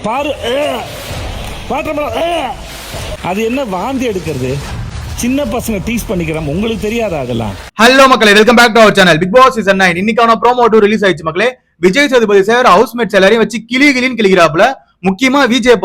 பாரு அது என்ன வாந்தி எடுக்கிறது? சின்ன பசங்க டீஸ் பண்ணிக்கிறோம், உங்களுக்கு தெரியாதா அதெல்லாம்? ஹலோ மக்களே, welcome back to our channel. Bigg Boss season 9 இன்னைக்கான ப்ரோமோ 2 ரிலீஸ் ஆயிடுச்சு மக்களே. விஜய் சேதுபதி சார் ஹவுஸ்மேட்ஸ் எல்லாரையும் வச்சு கிளின்னு கிளிக்கிறாப்புல. முக்கியமா விஜய்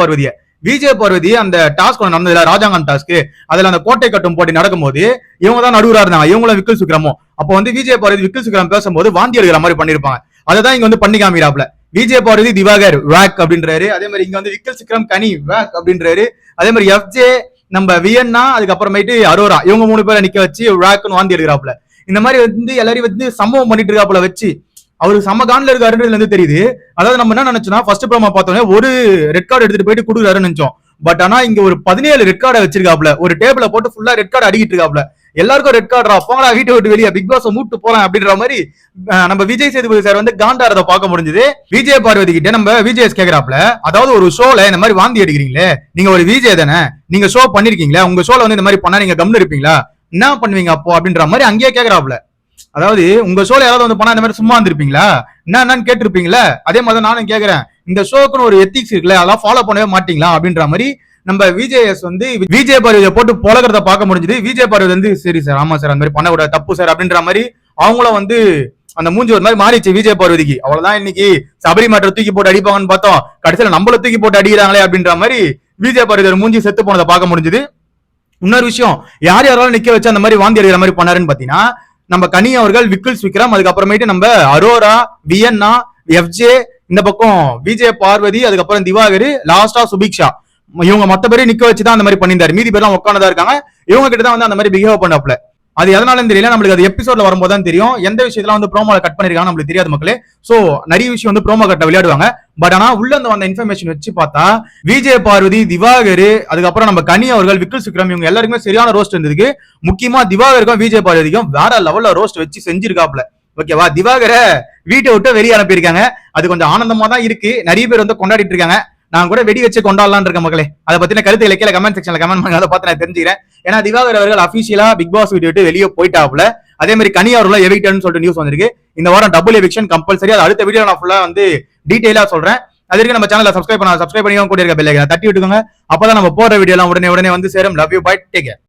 பார்வதி அந்த டாஸ்க் நடந்ததுல, ராஜாங்கம் டாஸ்க், அதுல அந்த கோட்டை கட்டும் போட்டி நடக்கும்போது இவங்க தான் நடுவரா இருந்தாங்க, இவங்களும் விக்கல் சுக்கிரமோ. அப்போ வந்து விஜய் பார்வதி விக்கல் சுக்கிரம் பேசும்போது வாந்தி எடுக்கிற மாதிரி பண்ணிருப்பாங்க. அதான் இங்க வந்து பண்ணி காமிக்கிறாப்ல. விஜய் பார்வதி திவாகர் வேக் அப்படின்றாரு. அதே மாதிரி இங்க வந்து விக்கல் சுக்கிரம் கனி வேக் அப்படின்றாரு. அதே மாதிரி எஃப்ஜே நம்ம வியன்னா, அதுக்கப்புறமேட்டு அரோரா, இவங்க 3 பேரை நிக்க வச்சு வேக்னு வாந்தி எடுக்கிறாப்ல. இந்த மாதிரி வந்து எல்லாரையும் வந்து சம்பவம் பண்ணிட்டு இருக்காப்புல வச்சு அவரு செம்ம கான்ல இருக்காருன்றது வந்து தெரியுது. அதாவது நம்ம என்ன நினைச்சோம்னா, ஃபர்ஸ்ட் ப்ரோமோ பார்த்தோன்னே ஒரு ரெட் கார்டு எடுத்துட்டு போயிட்டு கொடுக்குறாருன்னு நினைச்சோம். பட் ஆனா இங்க ஒரு 17 ரெட் கார்டை வச்சிருக்காப்ல. ஒரு டேபிள போட்டு ஃபுல்லா ரெட் கார்டு அடிக்கிட்டு இருக்காப்ல. எல்லாருக்கும் ரெட் கார்டா, போங்களா வீட்டை விட்டு வெளியே, பிக் பாஸ் மூட்டு போலாம் அப்படின்ற மாதிரி நம்ம விஜய் சேதுபதி சார் வந்து காண்டாரத பார்க்க முடிஞ்சது. விஜய் பார்வதி கிட்ட நம்ம விஜய் கேக்குறாப்ல, அதாவது ஒரு ஷோல இந்த மாதிரி வாந்தி எடுக்கிறீங்களே, நீங்க ஒரு விஜய் தானே, நீங்க ஷோ பண்ணிருக்கீங்களா, உங்க ஷோல வந்து இந்த மாதிரி பண்ணா நீங்க கம்னு இருப்பீங்களா, என்ன பண்ணுவீங்க அப்போ அப்படின்ற மாதிரி அங்கேயே கேக்குறாப்ல. அதாவது உங்க ஷோல யாராவது வந்து பண்ணா இந்த மாதிரி சும்மா இருந்திருப்பீங்களா, என்னன்னு கேட்டிருப்பீங்களா? அதே மாதிரி நானும் கேக்குறேன், இந்த ஷோக்குன்னு ஒரு எத்திக்ஸ் இருக்குல்ல, அதெல்லாம் ஃபாலோ பண்ணவே மாட்டீங்களா அப்படின்ற மாதிரி நம்ம விஜேஎஸ் வந்து விஜய் பார்வதியை போட்டு பொழகிறத பார்க்க முடிஞ்சது. விஜய் பார்வதி வந்து சரி சார், ஆமா சார், அந்த மாதிரி பண்ணக்கூடாது, தப்பு சார் அப்படின்ற மாதிரி அவங்களும் வந்து அந்த மூஞ்சி ஒரு மாதிரி மாறிச்சு விஜய் பார்வதிக்கு. அவ்வளவுதான், இன்னைக்கு சபரி மேட்டரை தூக்கி போட்டு அடிப்பாங்கன்னு பார்த்தோம், கடைசியில நம்மள தூக்கி போட்டு அடிக்கிறாங்களே அப்படின்ற மாதிரி விஜய் பார்வதி மூஞ்சி செத்து போனதை பார்க்க முடிஞ்சது. இன்னொரு விஷயம், யாராலும் நிக்க வச்சு அந்த மாதிரி வாந்தி அடிக்கிற மாதிரி பண்ணாருன்னு பாத்தீங்கன்னா, நம்ம கனி அவர்கள், விக்கல் சுக்கிரம், அதுக்கப்புறமேட்டு நம்ம அரோரா, வியன்னா, எஃப்ஜே, இந்த பக்கம் விஜய் பார்வதி, அதுக்கப்புறம் திவாகர், லாஸ்டா சுபிக்ஷா, இவங்க மொத்த பேரையும் நிக்க வச்சுதான் அந்த மாதிரி பண்ணியிருந்தாரு. மீதி பேர்லாம் உட்காந்துதான் இருக்காங்க. இவங்க கிட்ட தான் வந்து அந்த மாதிரி பிஹேவ் பண்ணாப்ல. அது எதனாலும் தெரியல, நம்மளுக்கு அது எபிசோட்ல வரும்போது தான் தெரியும். எந்த விஷயத்துல வந்து ப்ரோமோல கட் பண்ணிருக்காங்க நம்மளுக்கு தெரியாது மக்களே. சோ நிறைய விஷயம் வந்து ப்ரோமோ கட்ட விளையாடுவாங்க. பட் ஆனா உள்ள இருந்து வந்த இன்ஃபர்மேஷன் வச்சு பார்த்தா விஜய் பார்வதி, திவாகர், அதுக்கப்புறம் நம்ம கனி அவர்கள், விக்கல் சுக்கிரம், இவங்க எல்லாருக்குமே சரியான ரோஸ்ட் இருந்ததுக்கு. முக்கியமா திவாகருக்கும் விஜய் பார்வதிக்கும் வேற லெவல்ல ரோஸ்ட் வச்சு செஞ்சிருக்காப்ல. ஓகேவா, திவாகரை வீட்டை விட்டு வெளியே அனுப்பியிருக்காங்க. அது கொஞ்சம் ஆனந்தமா தான் இருக்கு. நிறைய பேர் வந்து கொண்டாடிட்டு இருக்காங்க. நான் கூட வெடி வச்சு கொண்டாடலாம் இருக்க மக்களே. அதை பத்தின கருத்து கீழே கமெண்ட் செக்ஷன்ல கமெண்ட் பண்ணி அதை பார்த்து நான் தெரிஞ்சுக்கிறேன். ஏன்னா திவாகர் அவர்கள் அபிஷியலா பிக் பாஸ் வீடியோ விட்டு வெளியே போயிட்டாப்ல. அதே மாதிரி கனி அவர்கள் எவிக்டட்னு சொல்லிட்டு நியூஸ் வந்திருக்கு. இந்த வாரம் டபுள் எவிக்ஷன் கம்பல்சரி. அது அடுத்த வீடியோ நான் ஃபுல்லா வந்து டீடைலா சொல்றேன். அதற்கு நம்ம சேனலை சப்ஸ்கிரைப் பண்ணி கூட இருக்க பெல் ஐகானை தட்டி விட்டுக்கோங்க. அப்பதான் நம்ம போற வீடியோ எல்லாம் உடனே வந்து சேரும். Love you, bye, take care.